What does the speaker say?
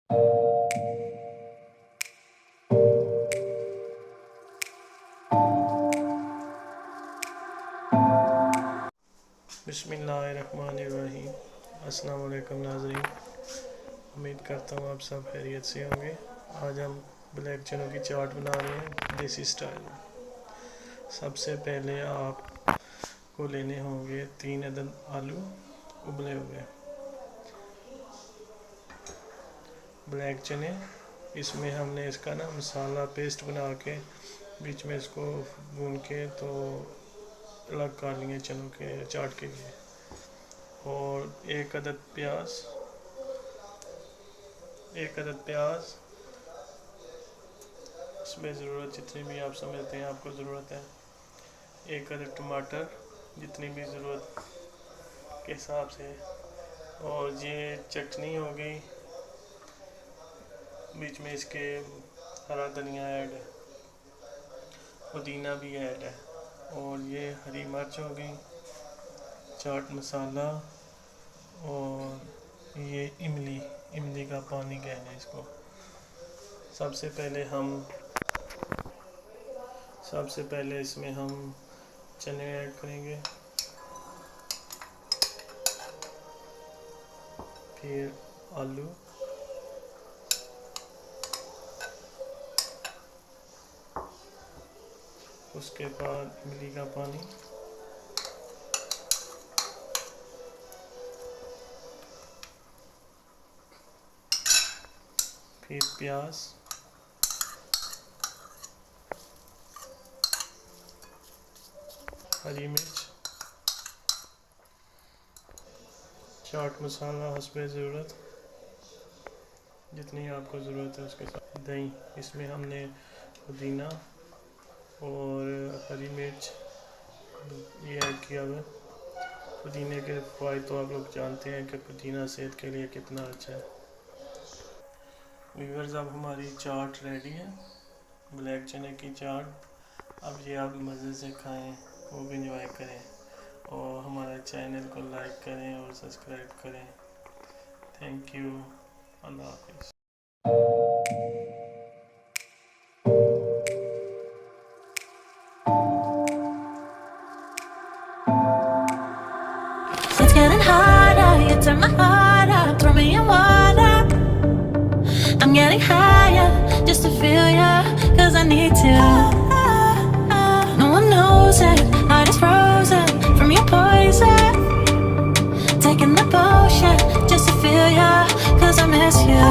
बिस्मिल्लाहिर्रहमानिर्रहीम। अस्सलाम वालेकुम नाज़रीन, उम्मीद करता हूँ आप सब खैरियत से होंगे। आज हम ब्लैक चनों की चाट बना रहे हैं देसी स्टाइल में। सबसे पहले आपको लेने होंगे 3 अदद आलू उबले हुए, ब्लैक चने। इसमें हमने इसका ना मसाला पेस्ट बना के बीच में इसको भून के तो अलग कर लिए चनों के चाट के लिए। और 1 अदद प्याज, इसमें ज़रूरत जितनी भी आप समझते हैं आपको ज़रूरत है। 1 अदद टमाटर, जितनी भी ज़रूरत के हिसाब से। और ये चटनी हो गई, बीच में इसके हरा धनिया ऐड है, पुदीना भी ऐड है। और ये हरी मिर्च हो गई, चाट मसाला, और ये इमली का पानी कहते हैं इसको। सबसे पहले इसमें हम चने ऐड करेंगे, फिर आलू, उसके बाद इमली का पानी, फिर प्याज, हरी मिर्च, चाट मसाला हस्बे ज़रूरत, जितनी आपको ज़रूरत है उसके साथ। दही, इसमें हमने पुदीना और हरी मिर्च ये ऐड किया हुआ। पुदीने के फ़ायदे तो आप लोग जानते हैं कि पुदीना सेहत के लिए कितना अच्छा है। व्यूअर्स, अब हमारी चाट रेडी है, ब्लैक चने की चाट। अब ये आप मज़े से खाएं, वो भी इंजॉय करें, और हमारे चैनल को लाइक करें और सब्सक्राइब करें। थैंक यू, अल्लाह हाफिज़। It's getting harder, you turn my heart up, throw me in water. I'm getting higher, just to feel ya, cause I need to. No one knows it, heart is frozen from your poison. Taking the potion, just to feel ya, cause I miss you.